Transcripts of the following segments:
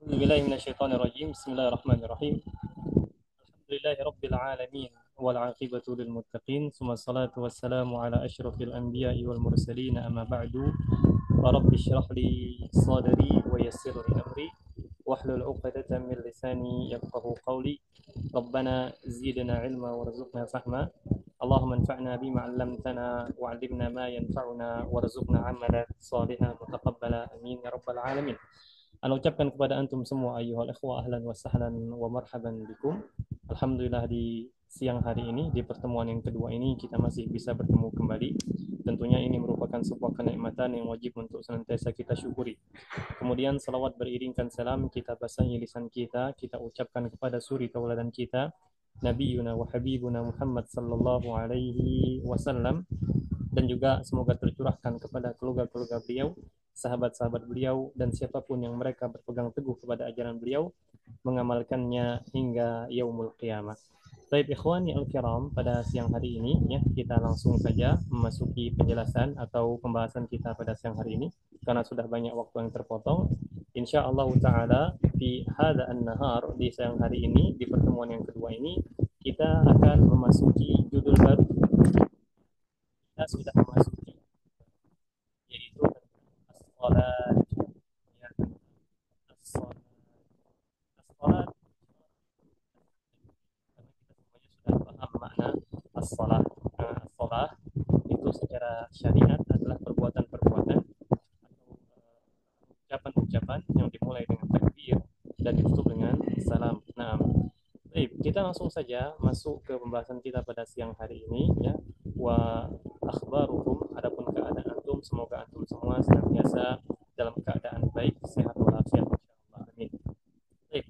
أعوذ بالله من الشيطان الرجيم. بسم الله الرحمن الرحيم. الحمد لله رب العالمين والعاقبة للمتقين، ثم الصلاة والسلام على أشرف الأنبياء والمرسلين، أما بعد. فرب اشرح لي صدري ويسر لي أمري واحلل عقدة من لساني يفقه قولي. ربنا زدنا علما وارزقنا فهما. اللهم انفعنا بما علمتنا وعلمنا ما ينفعنا وارزقنا عملا صالحا متقبلا امين يا رب العالمين. Ana ucapkan kepada antum semua ayyuhal ikhwah ahlan wa sahlan wa marhaban bikum. Alhamdulillah di siang hari ini, di pertemuan yang kedua ini kita masih bisa bertemu kembali. Tentunya ini merupakan sebuah kenikmatan yang wajib untuk senantiasa kita syukuri. Kemudian salawat beriringkan salam kita basahi lisan kita, kita ucapkan kepada suri tauladan kita, Nabiyyuna wa Habibuna Muhammad sallallahu alaihi wasallam, dan juga semoga tercurahkan kepada keluarga-keluarga beliau, sahabat-sahabat beliau, dan siapapun yang mereka berpegang teguh kepada ajaran beliau, mengamalkannya hingga yaumul qiyamah. Baik ikhwani al-kiram, pada siang hari ini ya kita langsung saja memasuki penjelasan atau pembahasan kita pada siang hari ini karena sudah banyak waktu yang terpotong. Insyaallah taala di hada an-nahar, di siang hari ini, di pertemuan yang kedua ini kita akan memasuki judul baru. Kita sudah memasuki, yaitu as-salat. Ya, as-salat. As-salat, karena kita semuanya sudah paham makna as-salat. Nah, as-salat itu secara syariat adalah perbuatan-perbuatan atau ucapan-ucapan yang dimulai dengan takbir dan ditutup dengan salam. Nah, baik, kita langsung saja masuk ke pembahasan kita pada siang hari ini ya. Wa akhbarukum, adapun keadaan antum, semoga antum semua senantiasa dalam keadaan baik, sehat walafiat insyaallah. Amin. Baik.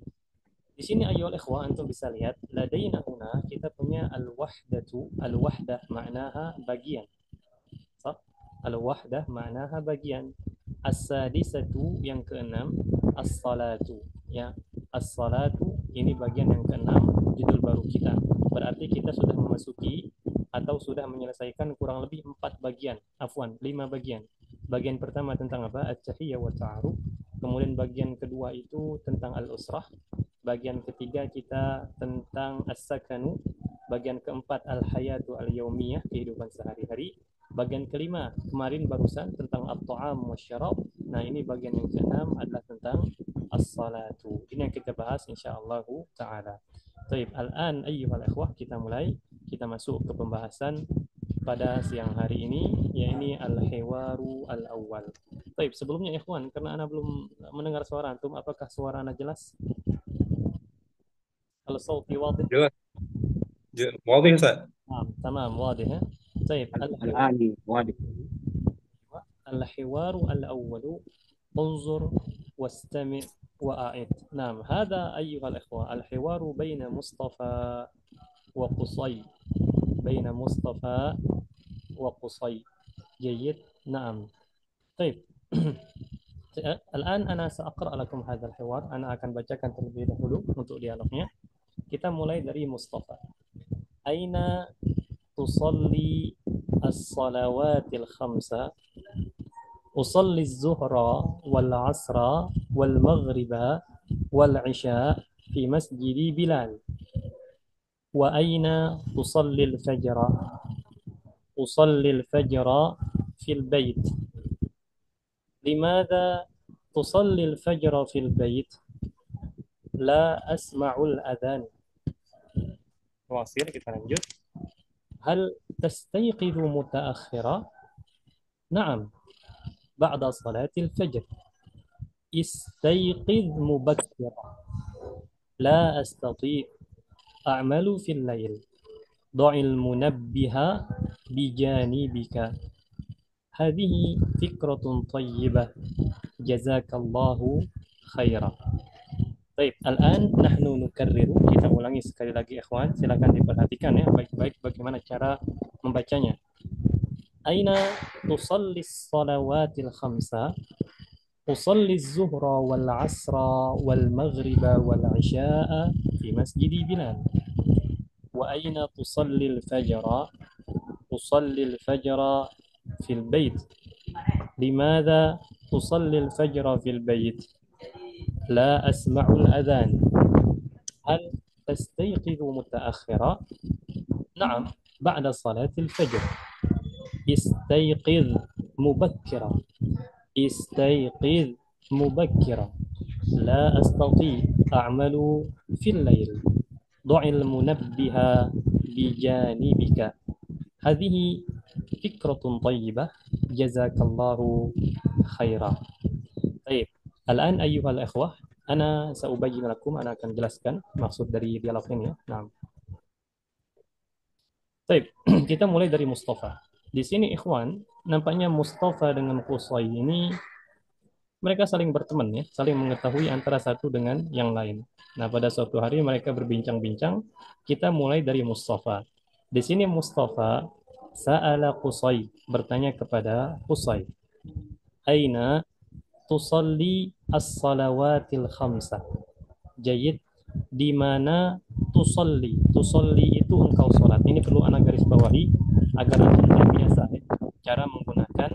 Di sini ayolah ikhwah antum bisa lihat ladaina huna kita punya al-wahdatu, al-wahdah maknaha bagian. Sah? Al-wahdah maknaha bagian. As-sadisatu yang keenam, as-salatu ya. As-salatu ini bagian yang keenam judul baru kita. Berarti kita sudah memasuki atau sudah menyelesaikan kurang lebih 4 bagian, afwan, 5 bagian. Bagian pertama tentang apa? At-tahiyyah wa ta'aruf. Kemudian bagian kedua itu tentang al-usrah. Bagian ketiga kita tentang as-sakanu. Bagian keempat al-hayatu al-yaumiyah, kehidupan sehari-hari. Bagian kelima kemarin barusan tentang at-ta'am wa syarab. Nah, ini bagian yang keenam adalah tentang as-salatu. Ini yang kita bahas insyaallah taala. Baik, al-an ayyuhal ikhwah, kita mulai, kita masuk ke pembahasan pada siang hari ini, yaitu al-hiwaru al-awwal. Baik, sebelumnya ikhwan, karena ana belum mendengar suara antum, apakah suara ana jelas? Hal sauti wadih? jelas واضح يا أستاذ. تمام واضح. طيب الآن واضح. الحوار الأول، انظر واستمع وأعد. نعم، هذا أيها الإخوة الحوار بين مصطفى وقصي، بين مصطفى وقصي. جيد، نعم. طيب. الآن أنا سأقرأ لكم هذا الحوار. أنا akan bacakan terlebih dahulu untuk dialognya. Kita mulai dari Mustafa. Aina tusalli as-salawatil khamsa? أصلي الظهر والعصر والمغرب والعشاء في مسجد بلال. وأين تصلي الفجر؟ أصلي الفجر في البيت. لماذا تصلي الفجر في البيت؟ لا أسمع الأذان. واصل، kita lanjut. هل تستيقظ متأخرا؟ نعم، بعد صلاة الفجر. استيقظ مبكرا. لا أستطيع، أعمل في الليل. ضع المنبه بجانبك. هذه فكرة طيبة، جزاك الله خيرا. Baik, الآن نحن نكرر, kita ulangi sekali lagi ikhwan, silakan diperhatikan ya baik-baik bagaimana cara membacanya. أين تصلي الصلوات الخمسة؟ أصلي الظهر والعصر والمغرب والعشاء في مسجد بلال. وأين تصلي الفجر؟ أصلي الفجر في البيت. لماذا تصلي الفجر في البيت؟ لا أسمع الأذان. هل تستيقظ متأخرا؟ نعم، بعد صلاة الفجر. استيقظ مبكرا. استيقظ مبكرا. لا أستطيع أعمل في الليل. ضع المنبه بجانبك. هذه فكرة طيبة. جزاك الله خيرا. طيب، الآن أيها الأخوة, أنا سأبين لكم, أنا akan jelaskan maksud dari dialog ini ya. Nah, baik, kita mulai dari Mustafa. Di sini ikhwan, nampaknya Mustafa dengan Qusay ini mereka saling berteman ya, saling mengetahui antara satu dengan yang lain. Nah, pada suatu hari mereka berbincang-bincang, kita mulai dari Mustafa. Di sini Mustafa sa'ala Qusay, bertanya kepada Qusay, Aina tusalli as-salawatil khamsah. Jayid, di mana tusalli? Tusalli itu engkau sholat. Ini perlu anak garis bawahi agar antum terbiasa ya, cara menggunakan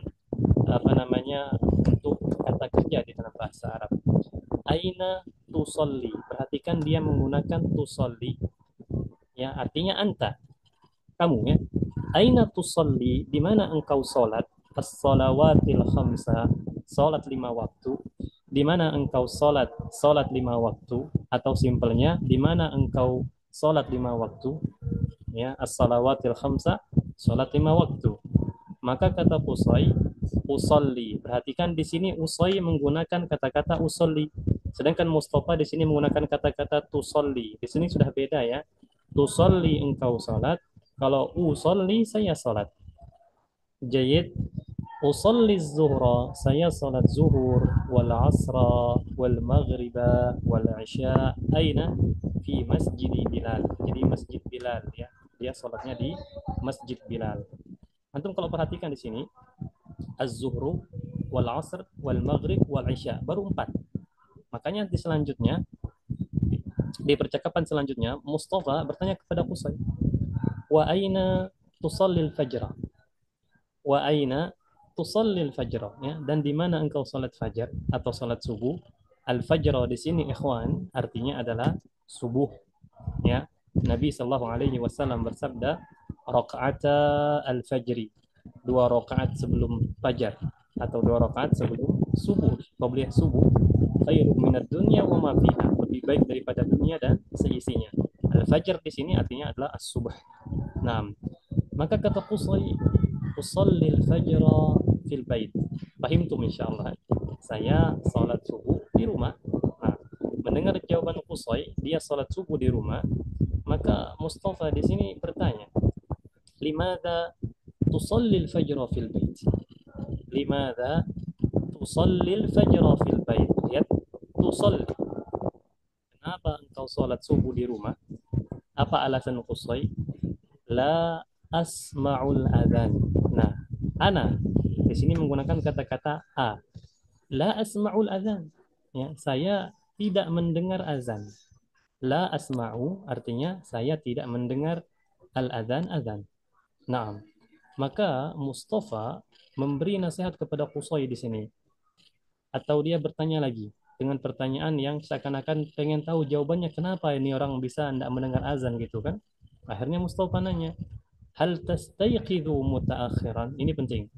apa namanya untuk kata kerja di dalam bahasa Arab. Aina tusalli. Perhatikan dia menggunakan tusalli. Ya, artinya anta, kamu ya. Aina tusalli, di mana engkau sholat? As-salawatil khamsa, sholat 5 waktu. Di mana engkau sholat 5 waktu, atau simpelnya di mana engkau sholat 5 waktu, ya, as-salawatil khamsa, sholat 5 waktu. Maka kata Qusay, usolli. Perhatikan di sini Usay menggunakan kata-kata usolli, sedangkan Mustafa di sini menggunakan kata-kata tusolli. Di sini sudah beda ya. Tusolli engkau salat, kalau usolli saya salat. Jayid, usolli zuhra, saya salat zuhur, wal asra, wal maghriba, wal isya. Aina? Fi masjid Bilal. Jadi masjid Bilal ya. Dia salatnya di masjid Bilal. Antum kalau perhatikan di sini, az-zuhru, wal asr, wal maghrib, wal isya. Baru 4. Makanya di selanjutnya, di percakapan selanjutnya, Mustafa bertanya kepada Qusay, wa aina tusallil fajra? Wa aina tusallil fajra? Ya, dan di mana engkau salat fajar atau salat subuh? Al-fajr di sini ikhwan artinya adalah subuh ya. Nabi sallallahu alaihi wasallam bersabda, rakaata al-fajri, 2 rakaat sebelum fajar atau 2 rakaat sebelum subuh, qabliyah subuh, khairu minad dunya wa ma fiha, lebih baik daripada dunia dan seisinya. Al-fajr di sini artinya adalah as-subuh. Nah, maka kata Qusay, usalli al-fajra fil bait. Fahimtum insyaallah. Saya salat subuh di rumah. Nah, mendengar jawaban Qusay, dia salat subuh di rumah, maka Mustafa di sini bertanya, limadha tusalli al-fajra fil bait? Limadha tusalli al-fajra fil bait? Lihat, tusalli. Kenapa engkau salat subuh di rumah? Apa alasan Qusay? La asma'ul adzan. Nah, ana di sini menggunakan kata-kata a. La asma'ul adzan. Ya, saya tidak mendengar azan. La asma'u artinya saya tidak mendengar al-adzan, azan. Nah, maka Mustafa memberi nasihat kepada Qusay di sini. Atau dia bertanya lagi dengan pertanyaan yang seakan-akan pengen tahu jawabannya, kenapa ini orang bisa tidak mendengar azan gitu kan. Akhirnya Mustafa nanya, hal tastayqidhu mutaakhiran? Ini penting.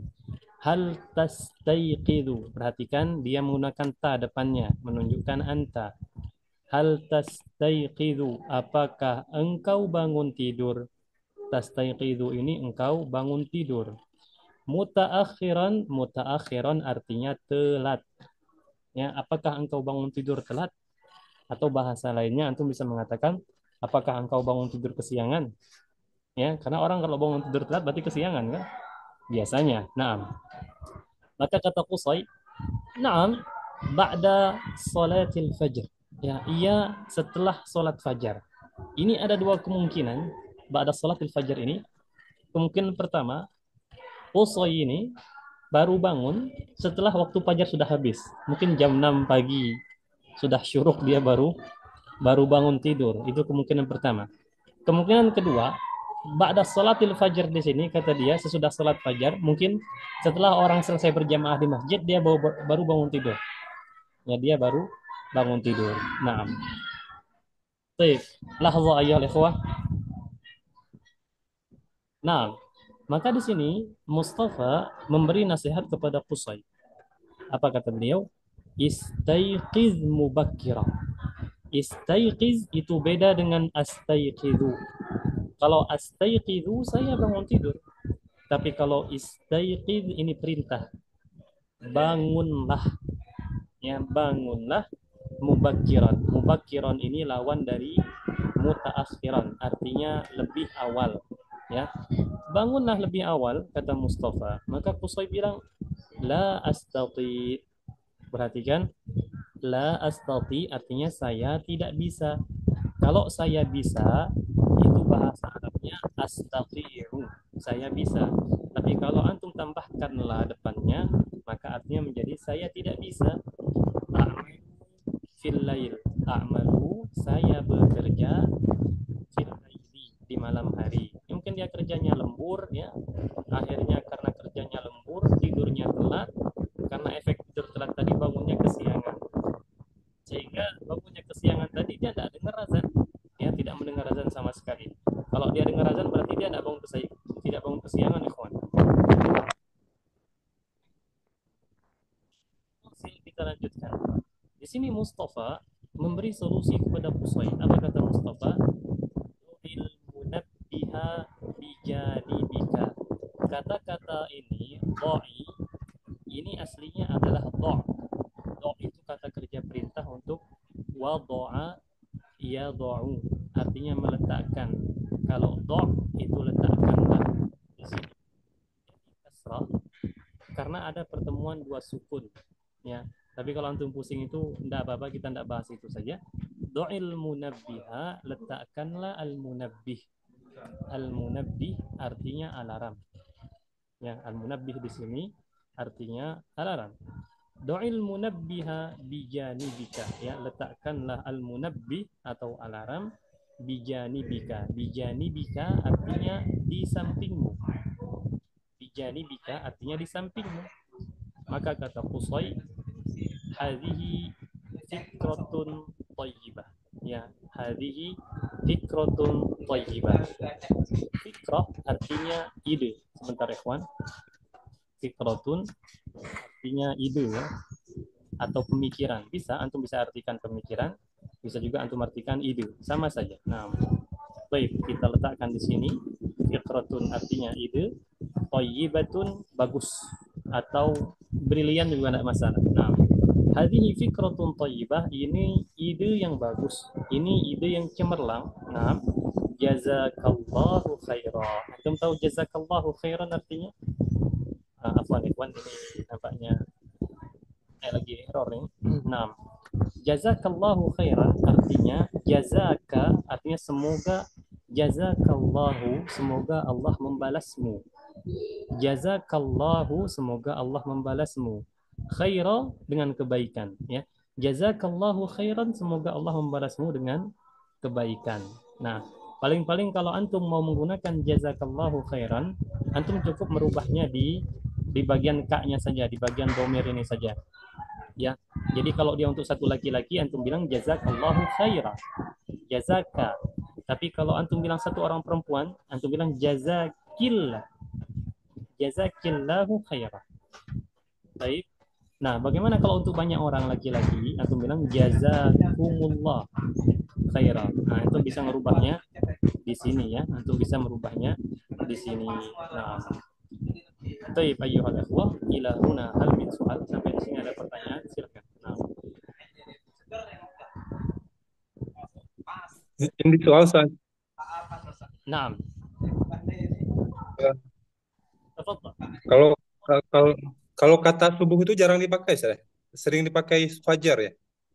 Hal tastayqidhu. Perhatikan dia menggunakan ta depannya menunjukkan anta. Hal tastayqidhu, apakah engkau bangun tidur? Tastayqidhu ini engkau bangun tidur. Mutaakhiran, mutaakhiran artinya telat. Ya, apakah engkau bangun tidur telat? Atau bahasa lainnya antum bisa mengatakan, apakah engkau bangun tidur kesiangan? Ya, karena orang kalau bangun tidur telat berarti kesiangan kan? Biasanya. Naam. Maka kata Qusay, "Naam, ba'da salatil fajr." Ya, iya setelah salat fajar. Ini ada 2 kemungkinan ba'da salatil fajar ini. Kemungkinan pertama, Qusay ini baru bangun setelah waktu fajar sudah habis. Mungkin jam 6 pagi sudah syuruk dia baru baru bangun tidur. Itu kemungkinan pertama. Kemungkinan kedua, ba'da salatil fajar di sini kata dia sesudah salat fajar, mungkin setelah orang selesai berjamaah di masjid dia baru bangun tidur. Ya, dia baru bangun tidur. Nah, baik. Lahza ayyuhal ikhwah. Nah, maka di sini Mustafa memberi nasihat kepada Qusay. Apa kata beliau? Istaiqiz mubakkira. Istaiqiz itu beda dengan astaiqizu. Kalau astaiqizu saya bangun tidur. Tapi kalau istaiqiz ini perintah. Bangunlah. Ya, bangunlah mubakkiran. Mubakkiran ini lawan dari mutaakhiran, artinya lebih awal. Ya, bangunlah lebih awal, kata Mustafa. Maka Qusay bilang, la astati. Perhatikan, la astati artinya saya tidak bisa. Kalau saya bisa, itu bahasa Arabnya astati'u. Saya bisa. Tapi kalau antum tambahkanlah depannya, maka artinya menjadi saya tidak bisa. A'malu fil lail. A'malu, saya bekerja fil laili, di malam hari. Mungkin dia kerjanya lembur ya. Akhirnya karena kerjanya lembur, tidurnya telat. Karena efek tidur telat tadi bangunnya kesiangan. Sehingga bangunnya kesiangan tadi dia tidak dengar azan. Dia tidak mendengar azan sama sekali. Kalau dia dengar azan berarti dia tidak bangun kesiangan, ikhwan. Kita lanjutkan. Di sini Mustafa memberi solusi kepada Qusay. Apa kata Mustafa? Ilmunabbiha bijanibika. Kata-kata ini, do'i, ini aslinya adalah do'. Do' itu kata kerja perintah untuk wado'a yado'u. Artinya meletakkan. Kalau do' itu letakkanlah. Di sini kasrah karena ada pertemuan dua sukun. Ya, tapi kalau antum pusing itu tidak apa-apa, kita tidak bahas itu saja. Do'il munabbiha, letakkanlah al-munabbih. Al-munabbih artinya alarm. Ya, al-munabbih di sini artinya alarm. Do'il munabbiha bijanibika, ya, letakkanlah al-munabbih atau alarm bijanibika. Bijanibika artinya di sampingmu. Bijanibika artinya di sampingmu. Maka kata Qusay, hadhihi fikratun thayyibah. Ya, hadhihi fikratun thayyibah. Fikrah artinya ide. Sebentar ikhwan. Fikratun artinya ide ya, atau pemikiran. Antum bisa artikan pemikiran, bisa juga antum artikan ide, sama saja. Nah, baik, kita letakkan di sini. Fikratun artinya ide, thayyibatun bagus atau brilian juga tidak masalah. Nah, hadhihi fikratun thayyibah, ini ide yang bagus, ini ide yang cemerlang. Nah, jazakallahu khairan. Antum tahu jazakallahu khairan artinya? Afwan ikhwan, ini nampaknya lagi error nih. Nah, jazakallahu khairan artinya jazaka artinya semoga, jazakallahu semoga Allah membalasmu. Jazakallahu semoga Allah membalasmu. Khaira dengan kebaikan ya. Jazakallahu khairan semoga Allah membalasmu dengan kebaikan. Nah, paling-paling kalau antum mau menggunakan jazakallahu khairan, antum cukup merubahnya di bagian ka-nya saja, di bagian domir ini saja. Ya. Jadi kalau dia untuk satu laki-laki, antum bilang jazakallahu khaira. Jazaka. Tapi kalau antum bilang satu orang perempuan, antum bilang jazakillah. Jazakillahu khaira. Baik. Nah, bagaimana kalau untuk banyak orang laki-laki, antum bilang jazakumullah khaira. Nah, itu bisa merubahnya di sini ya. Antum bisa merubahnya di sini. Nah, baik, ayyuhal ikhwah, ila huna hal min soal. Sampai di sini ada pertanyaan, silakan. Nah. Ini soal Ustaz. Naam. Ya. Tafadhal. Kalau kalau kalau kata subuh itu jarang dipakai, Ustaz. Sering dipakai fajar ya.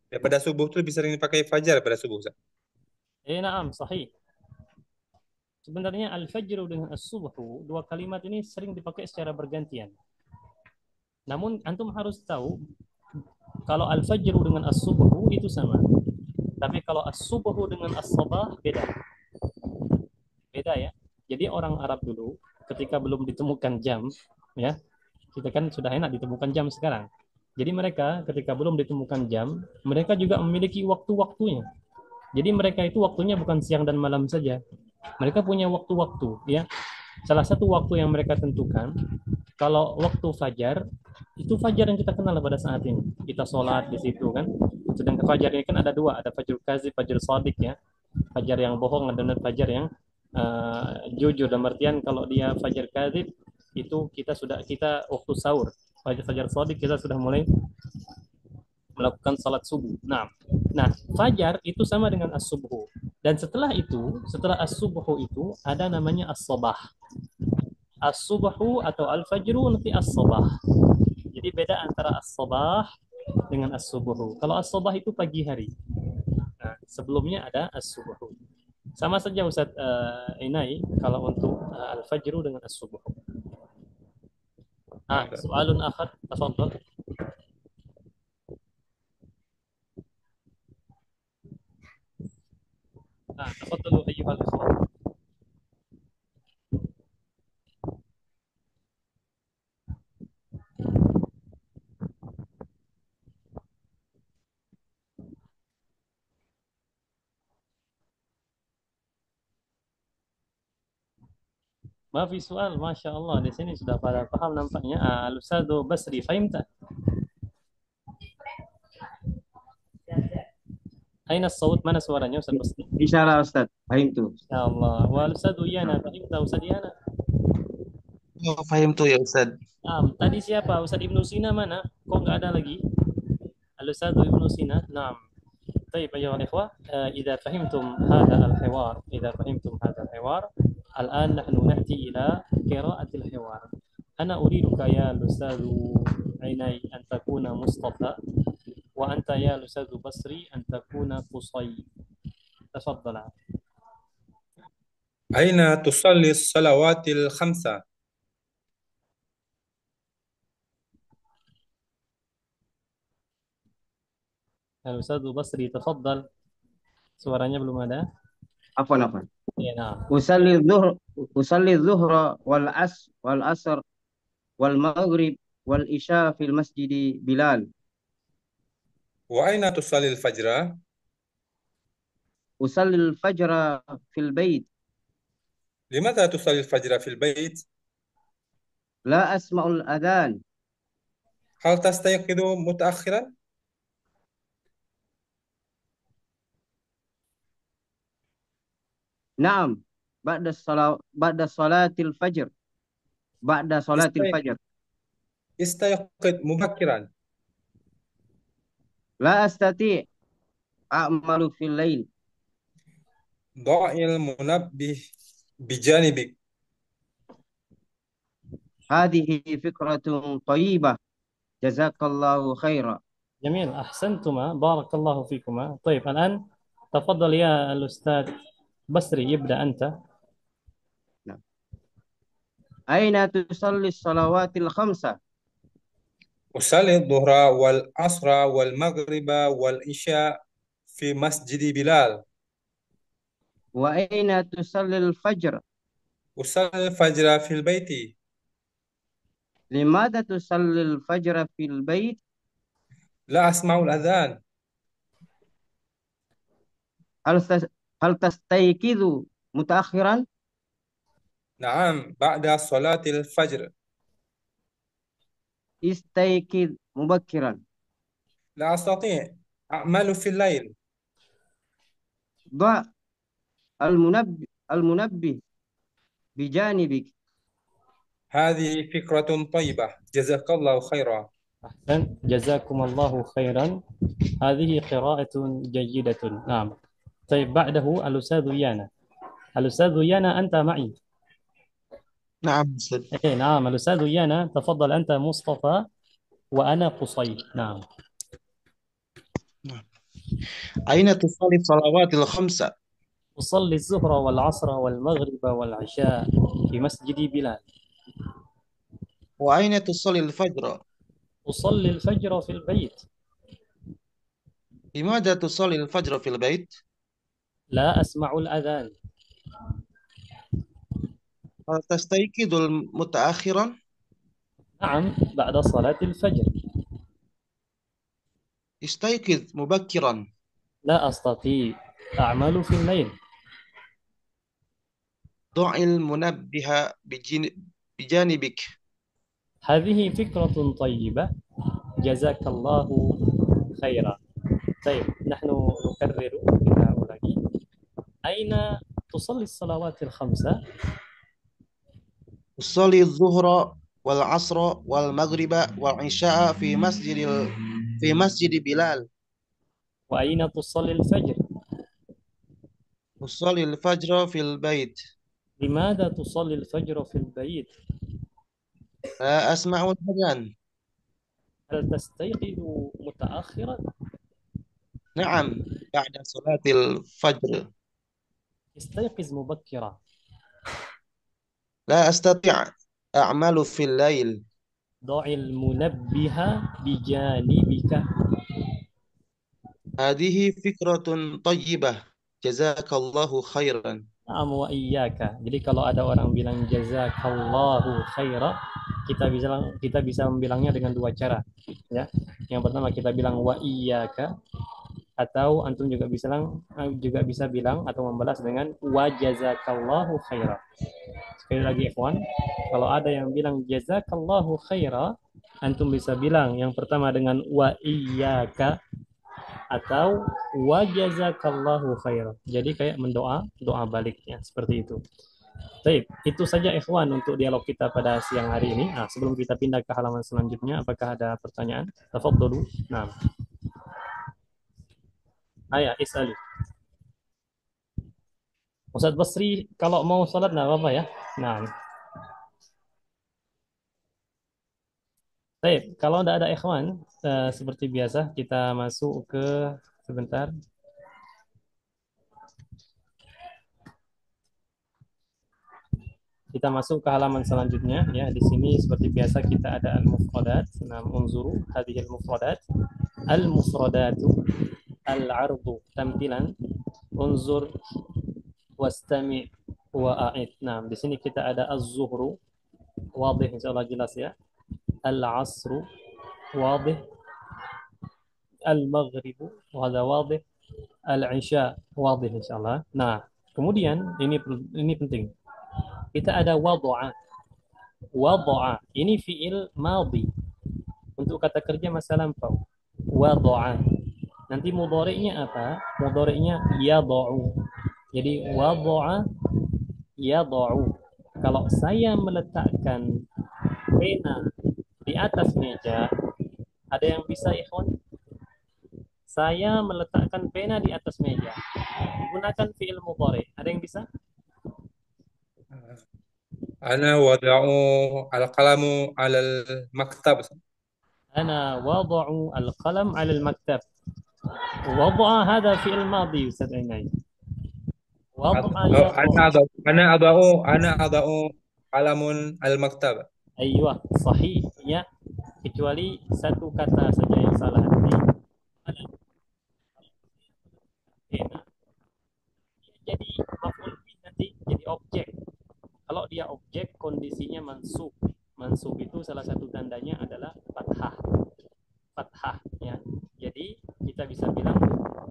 Daripada subuh itu lebih sering dipakai fajar daripada subuh, Ustaz. Naam, sahih. Sebenarnya al-fajr dengan as-subhu, dua kalimat ini sering dipakai secara bergantian. Namun antum harus tahu kalau al-fajr dengan as-subhu itu sama. Tapi kalau as-subhu dengan as-sabah beda. Beda ya. Jadi orang Arab dulu ketika belum ditemukan jam ya, kita kan sudah enak ditemukan jam sekarang. Jadi mereka ketika belum ditemukan jam, mereka juga memiliki waktu-waktunya. Jadi mereka itu waktunya bukan siang dan malam saja. Mereka punya waktu-waktu, ya. Salah satu waktu yang mereka tentukan, kalau waktu fajar, itu fajar yang kita kenal pada saat ini. Kita sholat di situ kan. Sedangkan fajar ini kan ada dua, ada fajar kazib, fajar shadiq ya. Fajar yang bohong dan fajar yang jujur. Dan artian kalau dia fajar kazib itu kita waktu sahur. Fajar fajar shadiq kita sudah mulai melakukan salat subuh. Nah, fajar itu sama dengan as-subuh. Dan setelah itu, setelah as-subuh itu ada namanya as-sabah. As-subuh atau al-fajru nanti as-sabah. Jadi beda antara as-sabah dengan as-subuh. Kalau as-sabah itu pagi hari. Nah, sebelumnya ada as-subuh. Sama saja Ustaz Inai kalau untuk al-fajru dengan as-subuh. Soalun akhar, tafadhal. تفضلوا أيها الأخوة. ما في سؤال ما شاء الله di sini sudah pada paham nampaknya. Al-Ustadz Basri, fahimta? Aina الصوت? Mana suaranya Ustadz Basri? Insyaallah Ustaz, fahimtu. Ya Allah. Wal Ustadz Yana, fahimta Ustadz Yana? Oh, paham tuh ya Ustaz. Tadi siapa? Ustadz Ibnu Sina mana? Kok nggak ada lagi? Al-Ustadz Ibnu Sina. Naam. طيب أيها الإخوة إذا فهمتم هذا الحوار الآن نحن نأتي إلى قراءة الحوار. أنا أريدك يا الأستاذ عيني أن تكون مصطفى، وأنت يا الأستاذ بصري أن تكون قصي. تفضل. أين تصلي الصلوات الخمسة؟ الأستاذ بصري تفضل. Suaranya belum ada. Afwan. Ya, nah. Usalli dhuhra wal asr wal maghrib wal isya fil masjidi Bilal. وأين تصلي الفجر؟ Usalli al-fajra fil bait. لماذا تصلي الفجر في البيت؟ La asma'ul adhan. هل تستيقظ متأخرا؟ Naam. Ba'da salatil fajr. Ba'da salatil fajr. استيقظ مبكرا. La astati' a'malu fil lail. ضع المنبه بجانبك. Hadhihi fikratun tayyibah. Jazakallahu khaira. جميل، أحسنتما، بارك الله فيكما. طيب الآن تفضل يا الأستاذ بصري، يبدأ أنت. Aina tusalli salawatil khamsa? أصلي الظهر والعصر والمغرب والعشاء في مسجد بلال. Wa aina tusalli al-fajr? أصلي الفجر في البيت. Limada tusalli al-fajr fil bait? لا أسمع الأذان. Hal tastayqidu mutaakhiran? نعم بعد صلاة الفجر. Istayqid mubakkiran. لا أستطيع أعمل في الليل. Da al-munabbih bijanibik. هذه فكرة طيبة جزاك الله خيرا. أحسن، جزاكم الله خيرا. هذه قراءة جيدة. نعم. طيب بعده الأستاذ يانا. الأستاذ يانا أنت معي. نعم أستاذ. إيه نعم الأستاذ يانا، تفضل أنت مصطفى وأنا قصي. نعم. أين تصلي الصلوات الخمسة؟ أصلي الظهر والعصر والمغرب والعشاء في مسجد بلال. وأين تصلي الفجر؟ أصلي الفجر في البيت. لماذا تصلي الفجر في البيت؟ لا أسمع الأذان. هل تستيقظ متأخرا؟ نعم بعد صلاة الفجر. استيقظ مبكرا. لا أستطيع أعمل في الليل. ضع المنبه بجانبك. هذه فكرة طيبة، جزاك الله خيرا. طيب نحن نكرر kita ulangi. أين تصلي الصلوات الخمسة؟ أصلي الظهر والعصر والمغرب والعشاء في مسجد بلال. وأين تصلي الفجر؟ أصلي الفجر في البيت. لماذا تصلي الفجر في البيت؟ لا أسمع الأذان. هل تستيقظ متأخرا؟ نعم، بعد صلاة الفجر. استيقظ مبكرا. لا أستطيع أعمل في الليل. ضع المنبه بجانبك. هذه فكرة طيبة، جزاك الله خيرا. Na'am wa iyyaka. Jadi kalau ada orang bilang jazakallahu khaira, kita bisa membilangnya dengan dua cara, ya. Yang pertama kita bilang wa iyyaka, atau antum juga bisa bilang atau membalas dengan wa jazakallahu khaira. Sekali lagi ikhwan, kalau ada yang bilang jazakallahu khaira, antum bisa bilang yang pertama dengan wa iyyaka atau wa jazakallahu khaira. Jadi kayak doa baliknya seperti itu. Baik, itu saja ikhwan untuk dialog kita pada siang hari ini. Nah, sebelum kita pindah ke halaman selanjutnya, apakah ada pertanyaan? Tafadhalu. Nah. Ayah, is'ali. Ustaz Basri kalau mau salat enggak apa-apa ya. Nah. Baik, kalau tidak ada ikhwan, seperti biasa kita masuk ke sebentar. Kita masuk ke halaman selanjutnya ya. Di sini seperti biasa kita ada al-mufradat. Nah, unzuru hadhihi al-mufradat. Al-mufradatu al-'ardu tampilan. Unzur wastami' wa a'id. Nah, di sini kita ada az-zuhru. Wadih insyaallah jelas ya. Al-'asru wadih. Al-maghribu wahada wadih. Al-'isya wadih insyaallah. Nah, kemudian ini penting. Kita ada wadha'a. Wadha'a ini fiil madhi. Untuk kata kerja masa lampau. Wadha'a. Nanti mudhari'nya apa? Mudhari'nya yadha'u. Jadi wadha'a yadha'u. Kalau saya meletakkan pena di atas meja, ada yang bisa ikhwan? Saya meletakkan pena di atas meja. Gunakan fiil mudhari'. Ada yang bisa? Ana wada'u al-qalamu 'ala al-maktab. أنا وضع القلم على المكتب. وضع هذا فعل ماضي أستاذ عماد. وضع يضع. Ana ada'u qalamun al-maktab. أيوة صحيح ya, kecuali satu kata saja yang salah tadi. Pena. Jadi maf'ul bih nanti jadi objek. Kalau dia objek kondisinya mansub. Mansub itu salah satu tandanya adalah fathah. Fathah ya. Jadi kita bisa bilang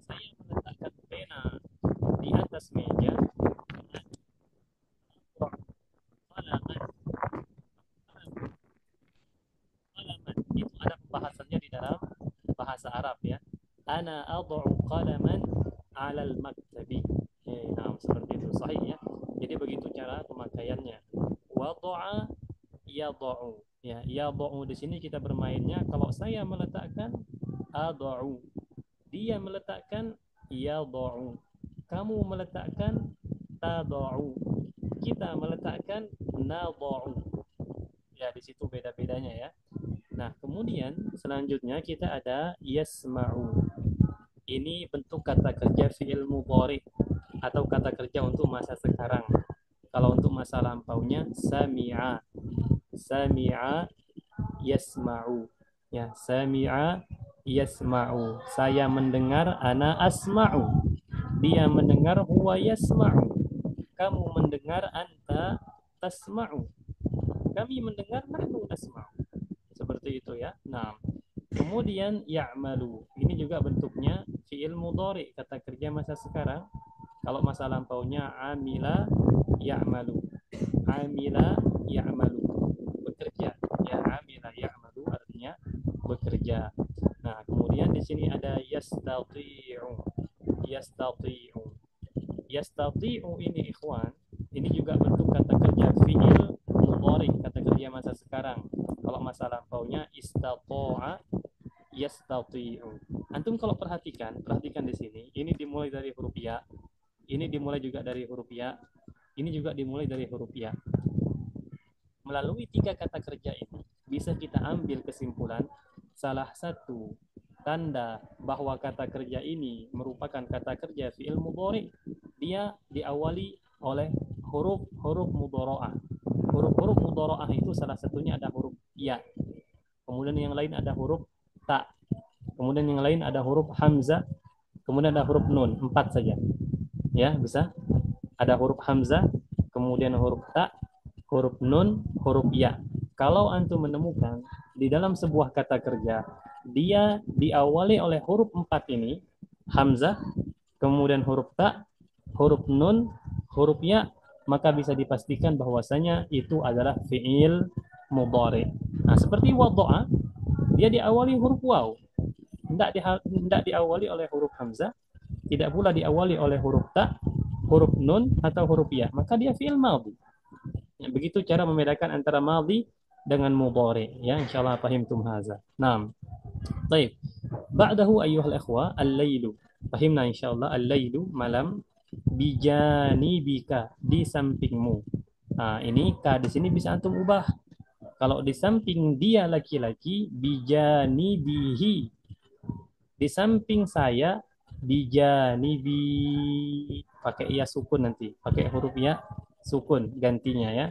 saya meletakkan pena di atas meja. Itu ada pembahasannya di dalam bahasa Arab ya. Ana ad'u qalaman 'alal maktabi. Nah, seperti itu sahih ya. Jadi begitu cara pemakaiannya. Wada'a yad'u. Ya, yad'u di sini kita bermainnya kalau saya meletakkan ad'u. Dia meletakkan yad'u. Kamu meletakkan tad'u. Kita meletakkan nad'u. Ya, di situ beda-bedanya ya. Nah, kemudian selanjutnya kita ada yasma'u. Ini bentuk kata kerja fi'il mudhari atau kata kerja untuk masa sekarang. Kalau untuk masa lampaunya sami'a. Sami'a yasma'u. Ya, sami'a yasma'u. Saya mendengar, ana asma'u. Dia mendengar, huwa yasma'u. Kamu mendengar, anta tasma'u. Kami mendengar, nahnu nasma'u. Seperti itu ya. Nah, Kemudian ya'malu. Ini juga bentuknya fi'il mudhari, kata kerja masa sekarang. Kalau masa lampaunya amila ya'malu. Amila ya'malu. Bekerja. Ya, amila ya'malu artinya bekerja. Nah, kemudian di sini ada yastati'u. Yastati'u. Yastati'u ini ikhwan, ini juga bentuk kata kerja fi'il mudhari, kata kerja masa sekarang. Kalau masa lampaunya istata'a yastati'u. Antum kalau perhatikan di sini, ini dimulai dari huruf ya, ini dimulai juga dari huruf ya, ini juga dimulai dari huruf ya. Melalui tiga kata kerja ini, bisa kita ambil kesimpulan salah satu tanda bahwa kata kerja ini merupakan kata kerja fi'il mudhari, dia diawali oleh huruf-huruf mudhara'ah. Huruf-huruf mudhara'ah itu salah satunya ada huruf ya, kemudian yang lain ada huruf ta, kemudian yang lain ada huruf hamzah, kemudian ada huruf nun, 4 saja. Ya, bisa. Ada huruf hamzah, kemudian huruf ta, huruf nun, huruf ya. Kalau antum menemukan di dalam sebuah kata kerja, dia diawali oleh huruf 4 ini, hamzah, kemudian huruf ta, huruf nun, huruf ya, maka bisa dipastikan bahwasanya itu adalah fi'il mudhari. Nah, seperti wadha'a, dia diawali huruf waw, tidak diawali oleh huruf hamzah, tidak pula diawali oleh huruf ta, huruf nun atau huruf ya, maka dia fi'il madhi. Ya, begitu cara membedakan antara madhi dengan mudhari. Ya, insyaallah fahimtum haza. Naam. Baik. Ba'dahu ayyuhal ikhwa al-lailu. Fahimna insyaallah al-lailu malam bijanibika di sampingmu. Nah, ini ka di sini bisa antum ubah. Kalau di samping dia laki-laki bijanibihi, di samping saya bijanibi, pakai ya sukun, nanti pakai huruf ya sukun gantinya ya.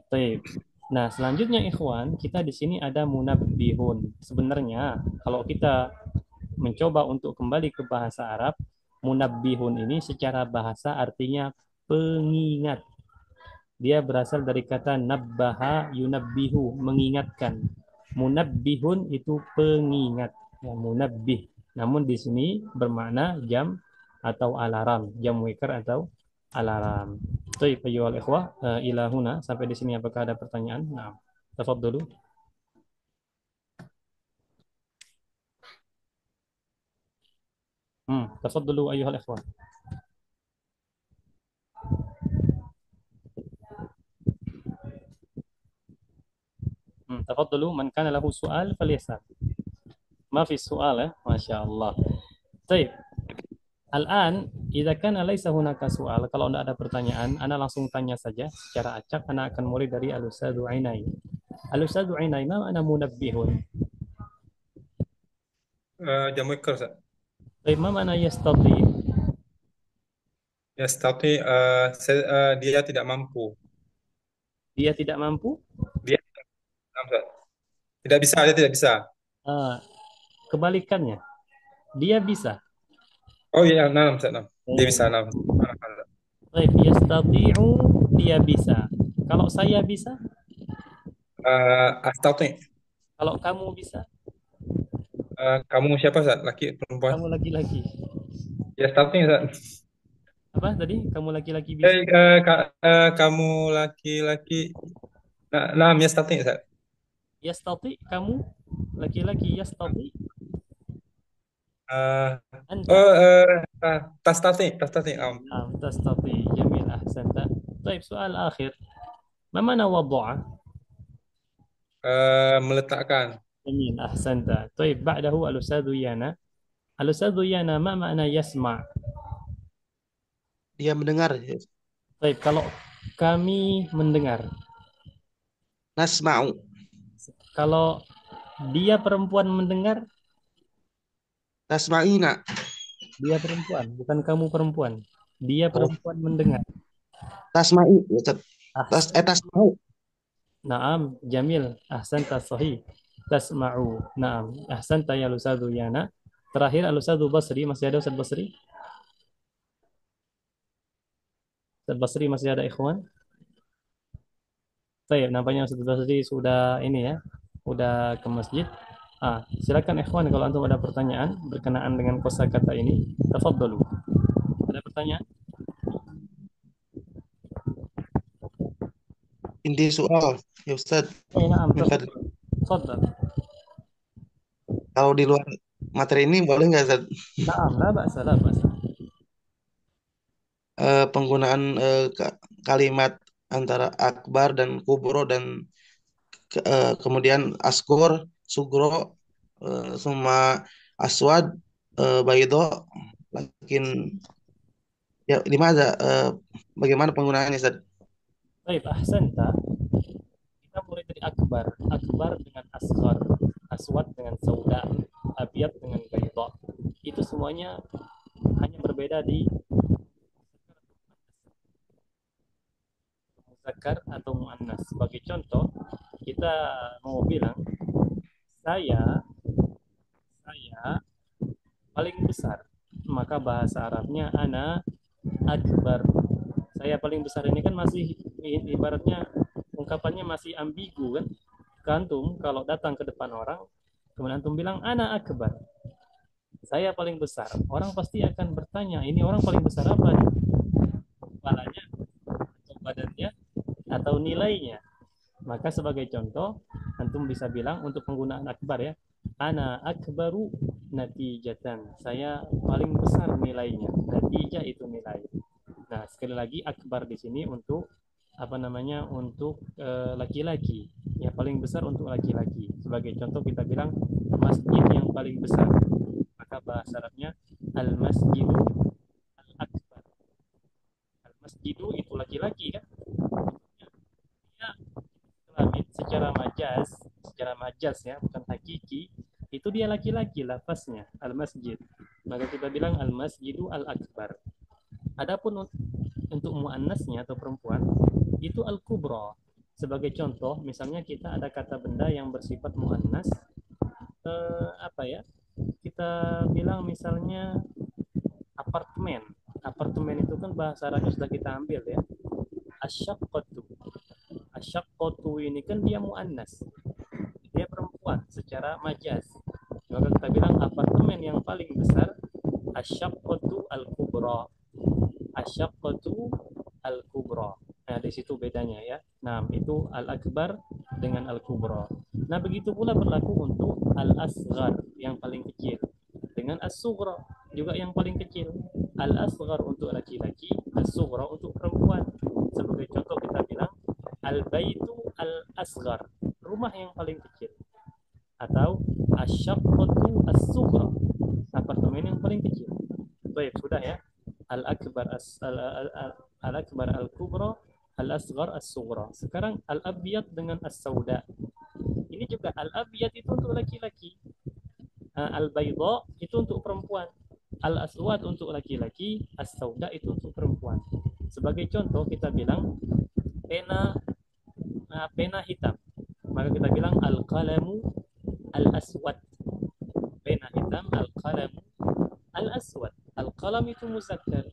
Baik. Nah, selanjutnya ikhwan, kita di sini ada munabbihun. Sebenarnya kalau kita mencoba untuk kembali ke bahasa Arab, munabbihun ini secara bahasa artinya pengingat. Dia berasal dari kata nabbaha yunabbihu, mengingatkan. Munabbihun itu pengingat, ya, munabbih. Namun di sini bermakna jam atau alarm, jam waker atau alarm. Baik, ayyuhal ikhwah, ila huna, sampai di sini apakah ada pertanyaan? Nah, tafadhalu. Tafadhalu ayyuhal ikhwah. Tafadhalu, man kana lahu su'al falyasal. Ma fi su'al ya, Masya Allah. Baik. Al-an, idza kana laisa hunaka su'al, kalau tidak ada pertanyaan, ana langsung tanya saja secara acak. Ana akan mulai dari Al-Ustadz Ainai. Al-Ustadz Ainai, ma ana munabbihun? Jam waker, Ustaz. Baik, ma mana yastati? Yastati, dia tidak mampu. Dia tidak mampu? Dia, Ustaz. Tidak bisa, dia tidak bisa. Ah, kebalikannya, dia bisa. Oh iya, nah, Ustaz, nah. Dia bisa, Oh. nah. Baik, yastati'u, dia bisa. Kalau saya bisa? Astati. Kalau kamu bisa? Kamu siapa, Ustaz? Laki, perempuan? Kamu laki-laki. Yastati, Ustaz. Apa tadi? Kamu laki-laki bisa? Kamu laki-laki. Nah, yastati, Ustaz. Yastati, kamu laki-laki yastati. Uh, Anta. tastati. نعم تستطيع جميل أحسنت طيب سؤال آخر ما معنى وضع Meletakkan. جميل أحسنت طيب بعده الأستاذ يانا الأستاذ يانا ما معنى يسمع Dia mendengar. طيب kalau kami mendengar Nasma'u. kalau dia perempuan mendengar Tasma'ina. dia perempuan bukan kamu perempuan dia Oh, perempuan mendengar tasma'i. Ustaz. ahsan Tasma'u. naam jamil ahsanta sahih tasma'u naam ahsanta ya Ustadz Yana terakhir Al-Ustadz Basri masih ada Ustadz Basri Ustadz Basri masih ada ikhwan Baik, nampaknya Ustadz Basri sudah ini ya, sudah ke masjid. Silakan ikhwan kalau antum ada pertanyaan berkenaan dengan kosakata ini, tafadhalu. Ada pertanyaan? Inti soal, ya Ustaz. Na'am, Min fadli. tafadhal. Kalau di luar materi ini boleh nggak Ustaz? Na'am, la ba'sa, la ba'sa. Penggunaan kalimat antara akbar dan kubro dan kemudian askur, sugro, sama aswad, baido, lakin ya di mana bagaimana penggunaannya Ustaz? Baik, ahsanta. Kita mulai dari akbar. Akbar dengan asghar, aswad dengan sauda, abyad dengan baydha. Itu semuanya hanya berbeda di muzakkar atau muannas. Sebagai contoh, kita mau bilang saya paling besar. Maka bahasa Arabnya ana akbar. Saya paling besar ini kan masih ibaratnya ungkapannya masih ambigu kan. Antum kalau datang ke depan orang kemudian antum bilang ana akbar, saya paling besar, orang pasti akan bertanya ini orang paling besar apa nih, kepalanya atau badannya atau nilainya. Maka sebagai contoh antum bisa bilang untuk penggunaan akbar ya, ana akbaru natijatan, saya paling besar nilainya. Natijah itu nilai. Nah, sekali lagi akbar di sini untuk apa namanya, untuk laki-laki, yang paling besar untuk laki-laki. Sebagai contoh kita bilang masjid yang paling besar, maka bahasa Arabnya al masjidu al akbar. Al masjidu itu laki-laki kan, ya, kelamin secara majaz ya, bukan hakiki, itu dia laki-laki lafaznya al masjid, maka kita bilang al masjidu al akbar. Adapun untuk muannasnya atau perempuan itu al-kubra. Sebagai contoh, misalnya kita ada kata benda yang bersifat muannas, apa ya? Kita bilang misalnya apartemen. Apartemen itu kan bahasa Arabnya sudah kita ambil ya. Asyaqqatu. Asyaqqatu ini kan dia muannas. Dia perempuan secara majaz. Maka kita bilang apartemen yang paling besar asyaqqatu al-kubra. Asyaqqatu al-kubra. Nah, di situ bedanya ya. Nah, itu al-akbar dengan al-kubra. Nah, begitu pula berlaku untuk al-asghar yang paling kecil dengan as-sughra juga yang paling kecil. Al-asghar untuk laki-laki, as-sughra untuk perempuan. Sebagai contoh kita bilang al-baitu al-asghar, rumah yang paling kecil, atau asyaqqatu as-sughra, apartemen yang paling kecil. Baik, sudah ya. Al-akbar al-akbar al-kubra, al-asghar as-sughra. Sekarang al-abyad dengan as-sauda. Ini juga al-abyad itu untuk laki-laki. Al-baydha itu untuk perempuan. Al-aswad untuk laki-laki, as-sauda itu untuk perempuan. Sebagai contoh kita bilang pena hitam. Maka kita bilang al-qalamu al-aswad. Pena hitam, al-qalamu al-aswad. Al-qalam itu muzakkar.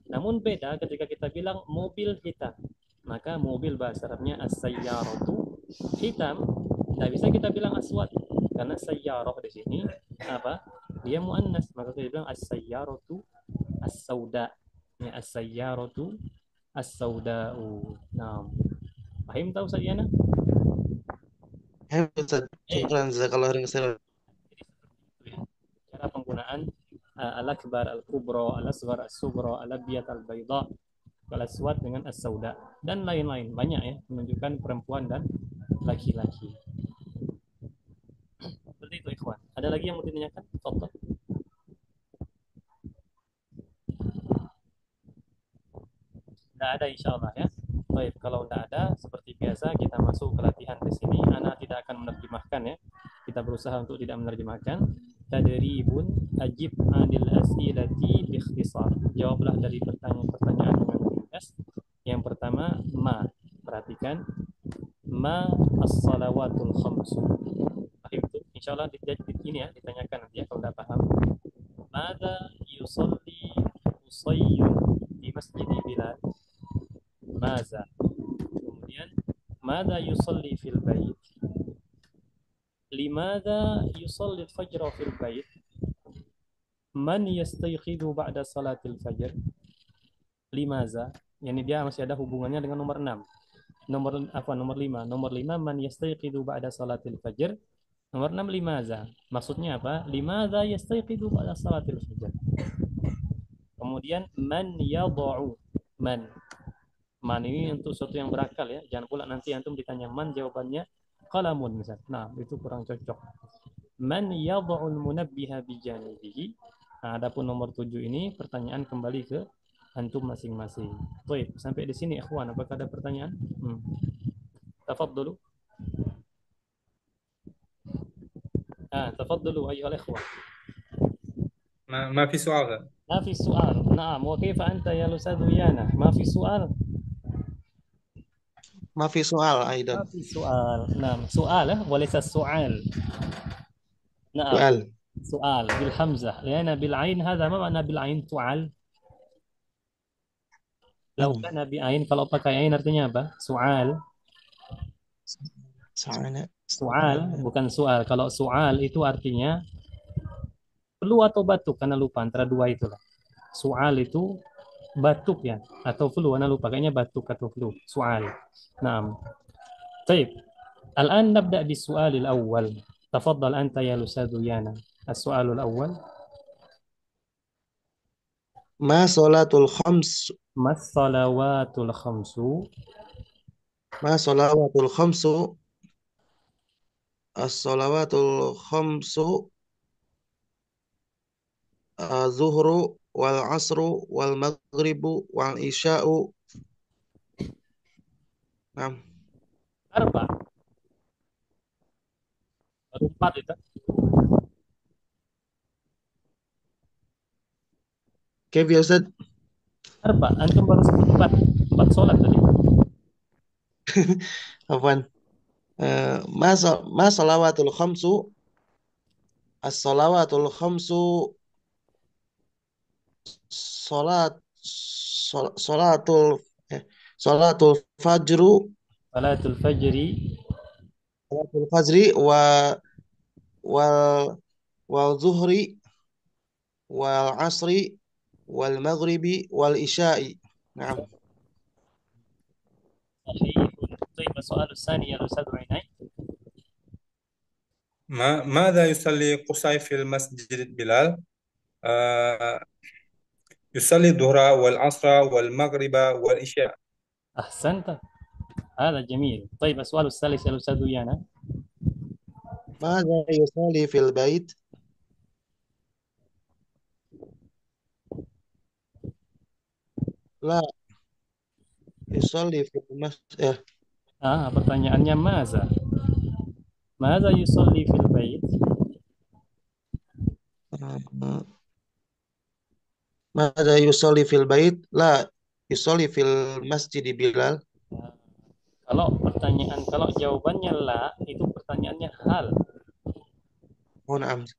Namun beda ketika kita bilang mobil hitam. Maka mobil bahasa Arabnya as-sayyaratu hitam. Tidak bisa kita bilang aswad karena sayyarah di sini apa? Dia muannas. Maka kita bilang as-sayyaratu as-sauda. Ya, as-sayyaratu as-sauda'u. Nah, paham tahu Sayyana? Ya Ustaz, syukran jazakallahu khairan. Cara penggunaan al-akbar, al-kubra, al-asghar, as-sughra, al-abyad, al-baydha, al-aswad dengan as-sauda dan lain-lain, banyak ya, menunjukkan perempuan dan laki-laki. Seperti itu ikhwan. Ada lagi yang mau ditanyakan? Tafadhal. Tidak ada insyaallah ya. Baik, kalau tidak ada seperti biasa kita masuk ke latihan di sini. Ana tidak akan menerjemahkan ya. Kita berusaha untuk tidak menerjemahkan. Tadribun ajib anil as'ilati bi ikhtisar. Jawablah dari pertanyaan-pertanyaan dengan ringkas. Yang pertama, ma. Perhatikan. Ma as-salawatul khamsu. Paham itu? Insyaallah ini ya ditanyakan nanti ya kalau tidak paham. Mada yusalli Usayyun di Masjid Bilal? Maza. Kemudian mada yusalli fil bait? 5 لماذا يصلي الفجر في البيت؟ من يستيقظ بعد صلاة الفجر؟ Limaza. Yani dia masih ada hubungannya dengan nomor 6. Nomor 5. Nomor 5 man yastayqidu ba'da salatil fajr. Nomor 6 limaza. Maksudnya apa? Limaza yastayqidu ba'da salatil fajr. Kemudian man yad'u. Man. Man ini untuk sesuatu yang berakal ya. Jangan pula nanti antum ditanya man jawabannya qalamun misal. Nah, itu kurang cocok. Man yad'ul munabbiha bijanibihi. Nah, adapun nomor 7 ini pertanyaan kembali ke antum masing-masing. Baik, sampai di sini ikhwan, apakah ada pertanyaan? Tafadhalu. تفضلوا أيها الإخوة. ما في سؤال. ما في سؤال. نعم. وكيف أنت يا أستاذ يانا؟ ما في سؤال. ما في سؤال ما أيضا. في سؤال. نعم. سؤال وليس السؤال. نعم. سؤال. سؤال بالحمزة. لأن بالعين هذا ما معنى بالعين فعل؟ Lau kana bi'ain, kalau pakai ain artinya apa? Su'al. Su'al, bukan su'al. Kalau su'al itu artinya flu atau batuk, karena lupa antara dua itulah. Su'al itu batuk ya, atau flu, karena lupa kayaknya batuk atau flu. Su'al. Naam. Baik. Al-an nabda bis-su'alil awwal. Tafaddal anta ya Ustadz Yana. As-su'alul awwal. Ma salatul khams. Mas salawatul khamsu. Ma salawatul khamsu. As-salawatul khamsu. Zuhru wal asru wal maghribu wal isya'u. Nah. Arba. Baru 4 itu. Kayak biasa. Arba, antum baru sebut 4 sholat tadi. Apaan? Ma salawatul khamsu. As-salawatul khamsu. Salatul fajru. Salatul fajri. Salatul fajri wal zuhri wal asri wal maghribi wal isya'i. Naam. طيب السؤال الثاني يا أستاذ عيني. ماذا يصلي قصي في المسجد بلال؟ يصلي الظهر والعصر والمغرب والعشاء. أحسنت. هذا جميل. طيب السؤال الثالث يا أستاذ يانا. ماذا يصلي في البيت؟ لا يصلي في المسجد. Pertanyaannya maza. Maza yusalli fil bait? Maza yusalli fil bait? La yusalli fil masjid Bilal. Kalau jawabannya la, itu pertanyaannya hal. Oh, na'am.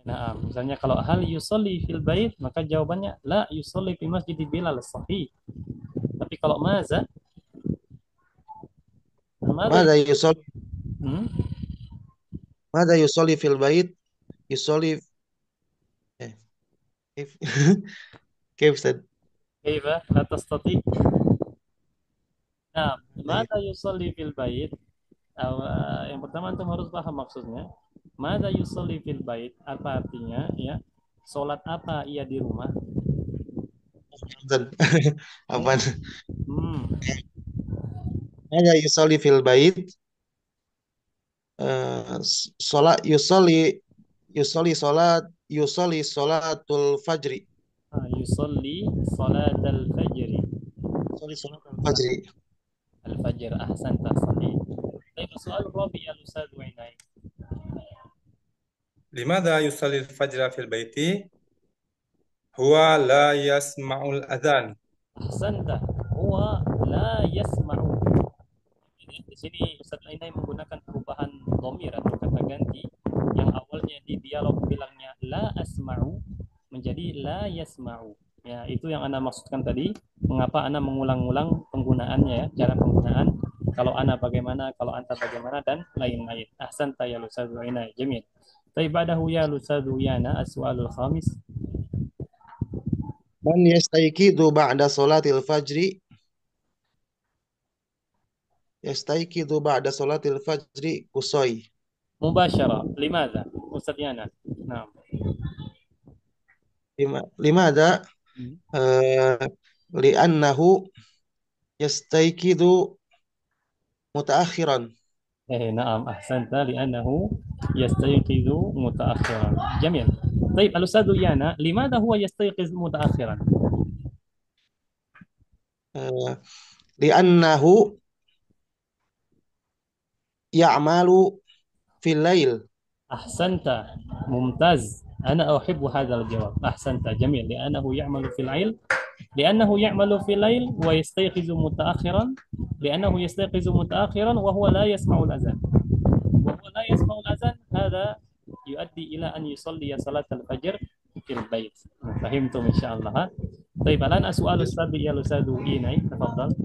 Nah, misalnya kalau hal yusalli fil bait, maka jawabannya la yusalli fi masjid Bilal, sahih. Tapi kalau maza yusalli Mada yusalli fil bait? Yusalli كيف Ustaz? كيف لا تستطيع؟ Nah, mada yusalli fil bait? Yang pertama antum harus paham maksudnya. Mada yusalli fil bait? Apa artinya? Ya, salat apa ia di rumah? Apaan? Mada yusalli fil bait? Salat yusalli salatul fajri. Yusalli salatul fajri. Yusalli salatul fajri. Al-fajr. Ahsanta, sahih. Baik, soal Rabi al-Ustadz Wainai. لماذا يصلي الفجر في البيت؟ هو لا يسمع الأذان. Ahsanta. Huwa la yasma'u. Di sini Ustadz Wainai menggunakan perubahan dhamir atau kata ganti yang awalnya di dialog bilangnya la asma'u menjadi la yasma'u. Ya, itu yang Anda maksudkan tadi. Mengapa Anda mengulang-ulang penggunaannya ya, cara penggunaan Kalau ana bagaimana, kalau anta bagaimana, dan lain-lain. Ahsanta ya Ustadz Inai. Jamil. طيب بعده يا الأستاذ يانا السؤال الخامس. Man yastayqidu ba'da salatil fajri. Yastayqidu ba'da salatil fajri kusoi. مباشرة. لماذا أستاذ يانا؟ نعم. Limada li'annahu yastayqidu mutaakhiran. نعم أحسنت لأنه يستيقظ متأخرا. جميل. طيب الأستاذ يانا لماذا هو يستيقظ متأخرا؟ Li'annahu ya'malu fil lail. أحسنت ممتاز. أنا أحب هذا الجواب. أحسنت جميل. لأنه يعمل في الليل ويستيقظ متأخرا. لأنه يستيقظ متأخرا وهو لا يسمع الأذان. وهو لا يسمع الأذان هذا يؤدي إلى أن يصلي صلاة الفجر في البيت. فهمتم إن شاء الله. طيب الآن السؤال السابق يا أستاذ إيناي تفضل.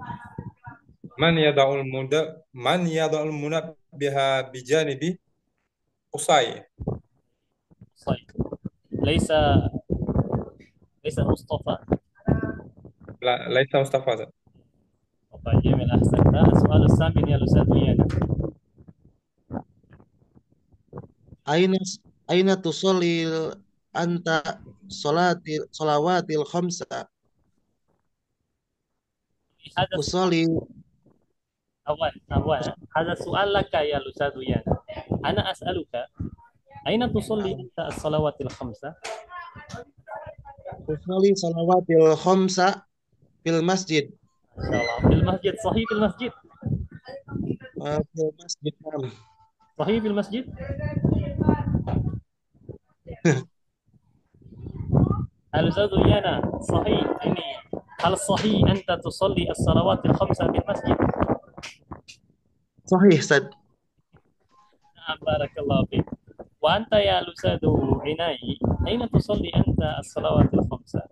من يضع المنبه بجانب قصي. طيب ليس مصطفى. لا ليس مصطفى. طيب جميل أحسنت. السؤال الثامن يا أستاذ إيناي. Aina tusalli anta salawatil khamsa. هذا Usolli أول هذا السؤال لك يا أستاذ يانا. أنا أسألك أين تصلي أنت الصلوات الخمسة؟ salawatil khamsa fil masjid. إن شاء الله في المسجد. صحيح في المسجد. Fil masjid. صحيح في المسجد. الأستاذ يانا صحيح يعني هل صحيح أنت تصلي الصلوات الخمسة في المسجد؟ Sahih, Ustaz. نعم بارك الله فيك. وأنت يا الأستاذ عناي أين تصلي أنت الصلوات الخمسة؟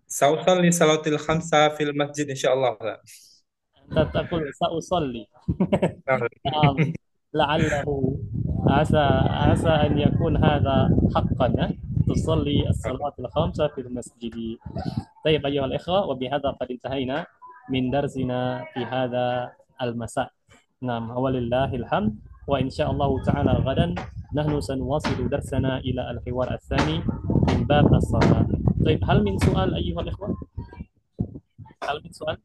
سأصلي صلاة الخمسة في المسجد إن شاء الله. أنت تقول سأصلي. نعم. نعم لعله عسى أن يكون هذا حقا. تصلي الصلوات الخمسة في المسجد. طيب أيها الإخوة وبهذا قد انتهينا من درسنا في هذا المساء. نعم ولله الحمد. وإن شاء الله تعالى غدا نحن سنواصل درسنا إلى الحوار الثاني من باب الصلاة. طيب هل من سؤال أيها الإخوة؟ هل من سؤال؟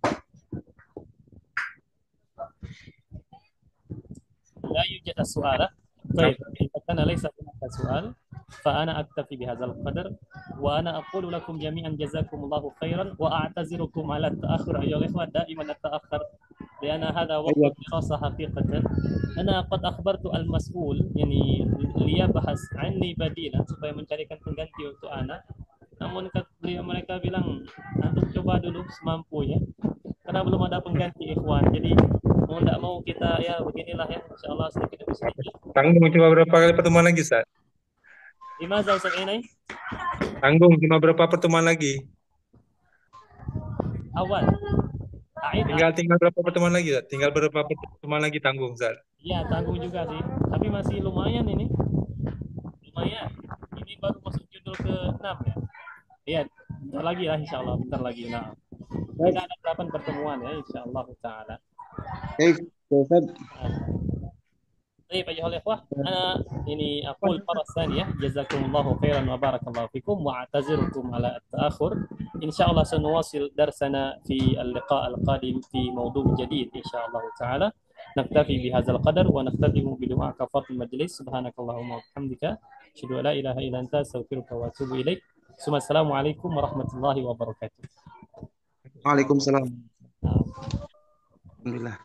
لا يوجد السؤال. طيب إذا كان ليس هناك سؤال فأنا أكتفي بهذا القدر وأنا أقول لكم جميعا جزاكم الله خيرا وأعتذركم على التأخر أيها الإخوة. دائما أتأخر لأن هذا وقت الدراسة حقيقة. أنا قد أخبرت المسؤول يعني ليبحث عني بديلا supaya mencarikan pengganti untuk anak. Namun mereka bilang antum coba dulu semampunya karena belum ada pengganti ikhwan. Jadi mau tidak mau kita ya beginilah ya insyaallah sedikit demi sedikit. Tanggung cuma berapa kali pertemuan lagi, Ustaz? Gimana Ustaz ini? Tanggung cuma berapa pertemuan lagi? Awal. Tinggal berapa pertemuan lagi, Ustaz? Tinggal berapa pertemuan lagi tanggung, Ustaz? Iya, tanggung juga sih. Tapi masih lumayan ini. Lumayan. Ini baru masuk judul ke-6 ya. Iya, bentar lagi lah insyaallah, bentar lagi. Nah. Kita ada 8 pertemuan ya insyaallah taala. Ustaz. طيب أيها الإخوة أنا أقول مرة ثانية جزاكم الله خيرا وبارك الله فيكم وأعتذركم على التأخر. إن شاء الله سنواصل درسنا في اللقاء القادم في موضوع جديد إن شاء الله تعالى. نكتفي بهذا القدر ونختتم بدعاء كفارة المجلس. سبحانك اللهم وبحمدك أشهد أن لا إله إلا أنت أستغفرك وأتوب إليك. ثم السلام عليكم ورحمة الله وبركاته. Waalaikumsalam. Alhamdulillah.